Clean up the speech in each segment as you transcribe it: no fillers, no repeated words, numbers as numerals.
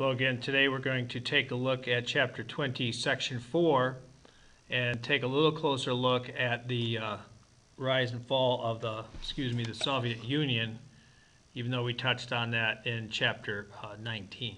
Hello again. Today we're going to take a look at Chapter 20, Section 4, and take a little closer look at the rise and fall of the Soviet Union, even though we touched on that in Chapter 19.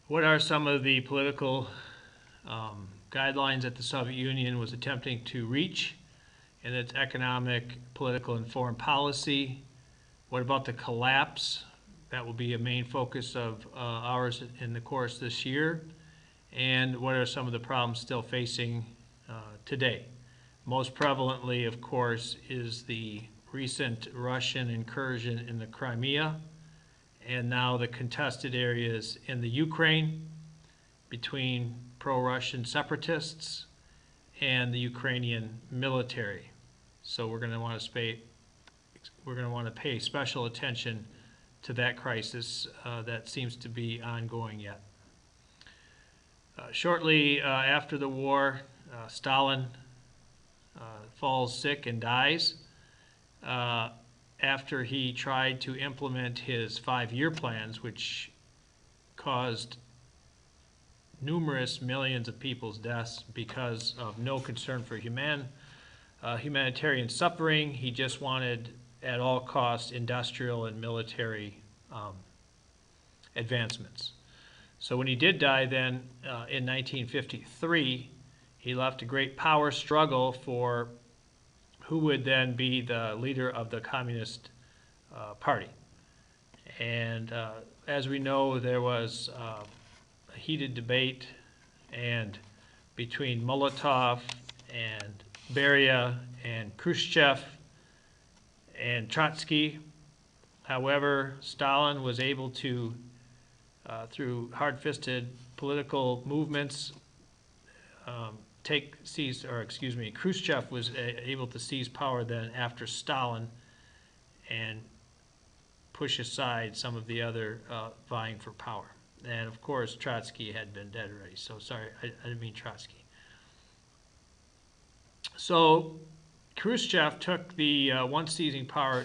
What are some of the political guidelines that the Soviet Union was attempting to reach in its economic, political, and foreign policy? What about the collapse? That will be a main focus of ours in the course this year. And what are some of the problems still facing today? Most prevalently, of course, is the recent Russian incursion in the Crimea, and now the contested areas in the Ukraine between pro-Russian separatists and the Ukrainian military. So we're going to want to pay special attention to that crisis that seems to be ongoing yet. Shortly after the war, Stalin falls sick and dies after he tried to implement his 5-year plans, which caused numerous millions of people's deaths because of no concern for humanitarian suffering. He just wanted at all costs industrial and military advancements. So when he did die then in 1953, he left a great power struggle for who would then be the leader of the Communist Party. And as we know, there was a heated debate between Molotov and Beria and Khrushchev and Trotsky. However, Stalin was able to, through hard-fisted political movements, Khrushchev was able to seize power then after Stalin and push aside some of the other vying for power. And of course, Trotsky had been dead already, so sorry, I didn't mean Trotsky. So Khrushchev took the, once seizing power,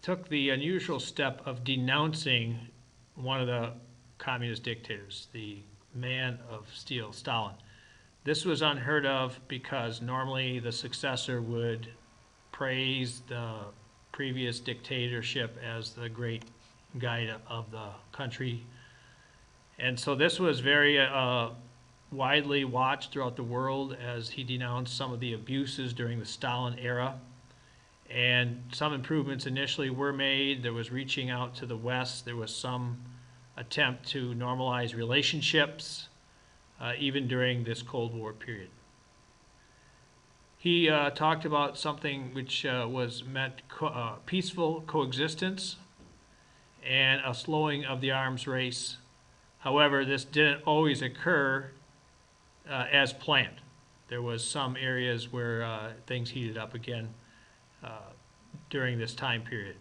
took the unusual step of denouncing one of the communist dictators, the man of steel, Stalin. This was unheard of because normally the successor would praise the previous dictatorship as the great guide of the country. And so this was very widely watched throughout the world as he denounced some of the abuses during the Stalin era. And some improvements initially were made. There was reaching out to the West. There was some attempt to normalize relationships, even during this Cold War period. He talked about something which was meant peaceful coexistence and a slowing of the arms race. However, this didn't always occur as planned. There was some areas where things heated up again during this time period.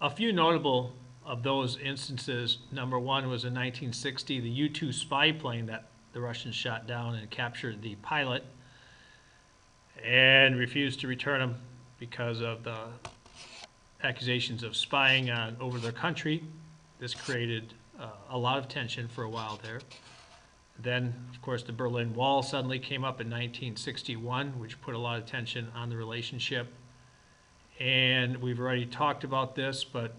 A few notable of those instances, number one was in 1960, the U-2 spy plane that the Russians shot down and captured the pilot and refused to return him because of the accusations of spying over their country. This created a lot of tension for a while there. Then, of course, the Berlin Wall suddenly came up in 1961, which put a lot of tension on the relationship. And we've already talked about this, but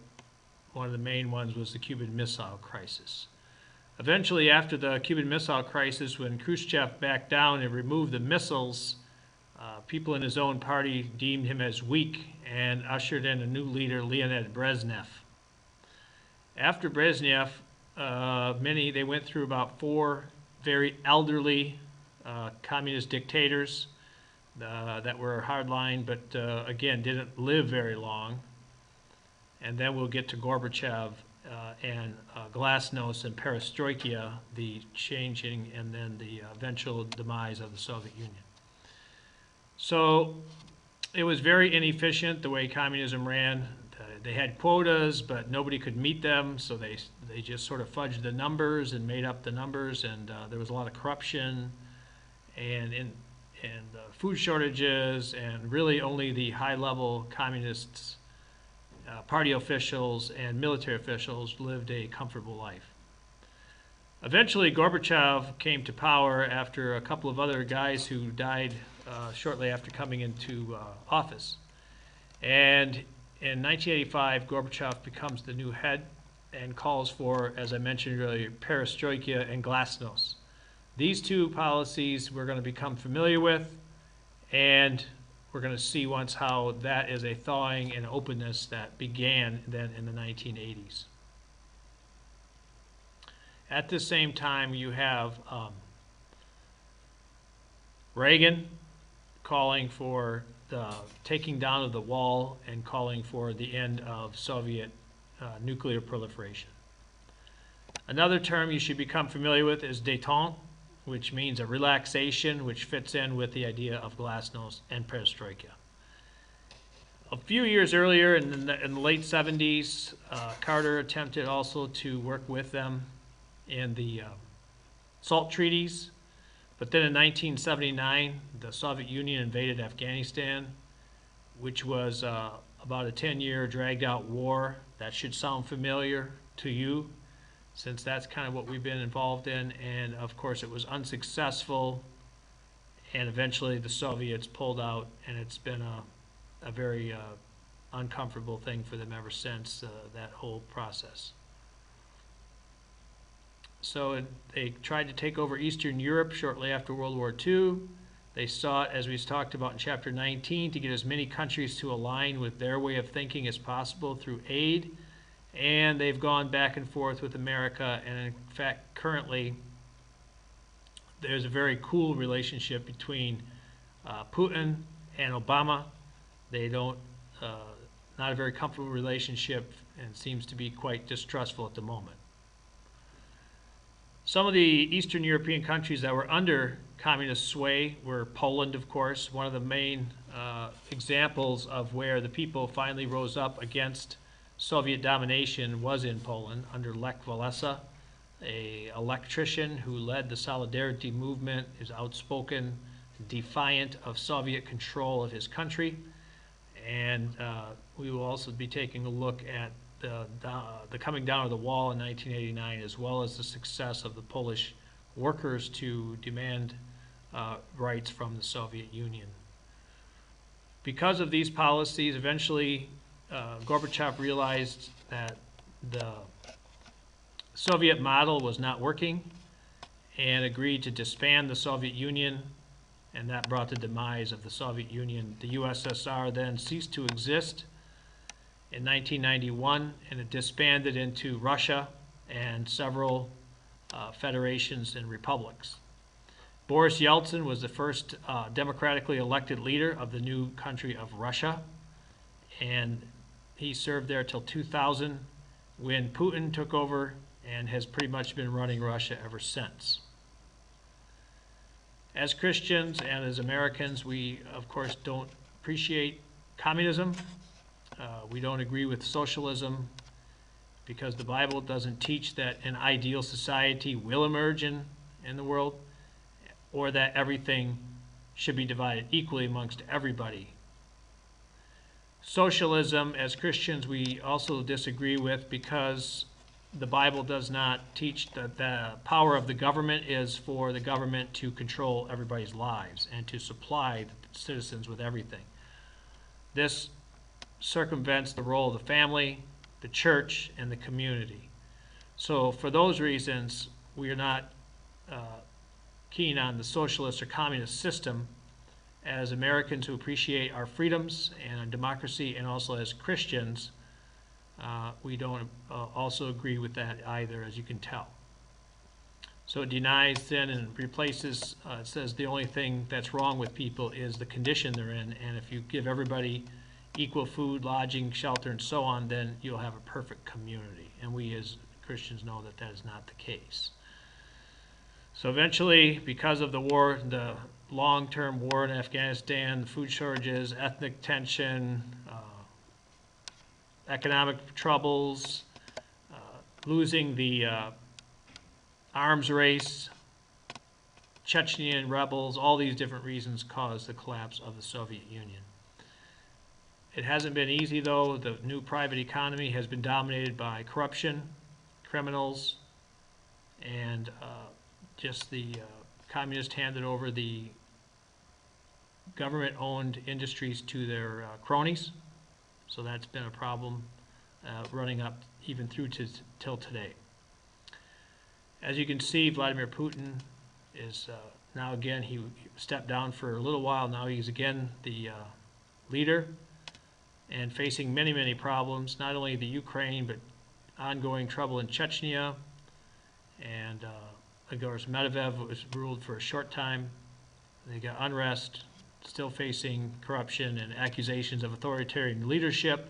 one of the main ones was the Cuban Missile Crisis. Eventually, after the Cuban Missile Crisis, when Khrushchev backed down and removed the missiles, people in his own party deemed him as weak and ushered in a new leader, Leonid Brezhnev. After Brezhnev, they went through about 4 very elderly communist dictators that were hardline, but again, didn't live very long. And then we'll get to Gorbachev and Glasnost and Perestroika, the changing and then the eventual demise of the Soviet Union. So it was very inefficient the way communism ran. They had quotas, but nobody could meet them, so they just sort of fudged the numbers and made up the numbers, and there was a lot of corruption and food shortages, and really only the high-level communists party officials and military officials lived a comfortable life. Eventually, Gorbachev came to power after a couple of other guys who died shortly after coming into office. And in 1985, Gorbachev becomes the new head and calls for, as I mentioned earlier, perestroika and glasnost. These two policies we're going to become familiar with, and we're going to see once how that is a thawing and openness that began then in the 1980s. At the same time, you have Reagan calling for the taking down of the wall and calling for the end of Soviet nuclear proliferation. Another term you should become familiar with is détente, which means a relaxation, which fits in with the idea of glasnost and perestroika. A few years earlier, in the late 70s, Carter attempted also to work with them in the SALT treaties. But then in 1979, the Soviet Union invaded Afghanistan, which was about a 10-year dragged-out war. That should sound familiar to you, since that's kind of what we've been involved in. And of course, it was unsuccessful, and eventually the Soviets pulled out, and it's been a very uncomfortable thing for them ever since, that whole process. So they tried to take over Eastern Europe shortly after World War II. They sought, as we talked about in Chapter 19, to get as many countries to align with their way of thinking as possible through aid. And they've gone back and forth with America. And in fact, currently, there's a very cool relationship between Putin and Obama. They don't, not a very comfortable relationship, and seems to be quite distrustful at the moment. Some of the Eastern European countries that were under communist sway were Poland, of course. One of the main examples of where the people finally rose up against Soviet domination was in Poland under Lech Walesa, an electrician who led the Solidarity movement, is outspoken, defiant of Soviet control of his country. And we will also be taking a look at the coming down of the wall in 1989, as well as the success of the Polish workers to demand rights from the Soviet Union. Because of these policies, eventually Gorbachev realized that the Soviet model was not working and agreed to disband the Soviet Union, and that brought the demise of the Soviet Union. The USSR then ceased to exist in 1991, and it disbanded into Russia and several federations and republics. Boris Yeltsin was the first democratically elected leader of the new country of Russia, and he served there till 2000, when Putin took over and has pretty much been running Russia ever since. As Christians and as Americans, we, of course, don't appreciate communism. We don't agree with socialism because the Bible doesn't teach that an ideal society will emerge in the world, or that everything should be divided equally amongst everybody. Socialism, as Christians, we also disagree with because the Bible does not teach that the power of the government is for the government to control everybody's lives and to supply the citizens with everything. This circumvents the role of the family, the church, and the community. So for those reasons, we are not keen on the socialist or communist system. As Americans who appreciate our freedoms and our democracy, and also as Christians, we don't also agree with that either, as you can tell. So it denies sin and replaces, it says the only thing that's wrong with people is the condition they're in, and if you give everybody equal food, lodging, shelter, and so on, then you'll have a perfect community. And we as Christians know that that is not the case. So eventually, because of the war, the long-term war in Afghanistan, food shortages, ethnic tension, economic troubles, losing the arms race, Chechnyan rebels, all these different reasons caused the collapse of the Soviet Union. It hasn't been easy, though. The new private economy has been dominated by corruption, criminals, and just the communists handed over the government-owned industries to their cronies. So that's been a problem running up even through till today. As you can see, Vladimir Putin is now again, he stepped down for a little while. Now he's again the leader and facing many, many problems, not only the Ukraine, but ongoing trouble in Chechnya. And of course, Medvedev was ruled for a short time. They got unrest, still facing corruption and accusations of authoritarian leadership.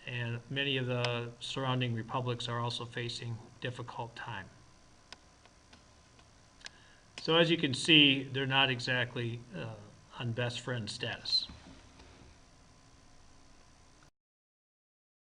And many of the surrounding republics are also facing difficult time. So as you can see, they're not exactly on best friend status.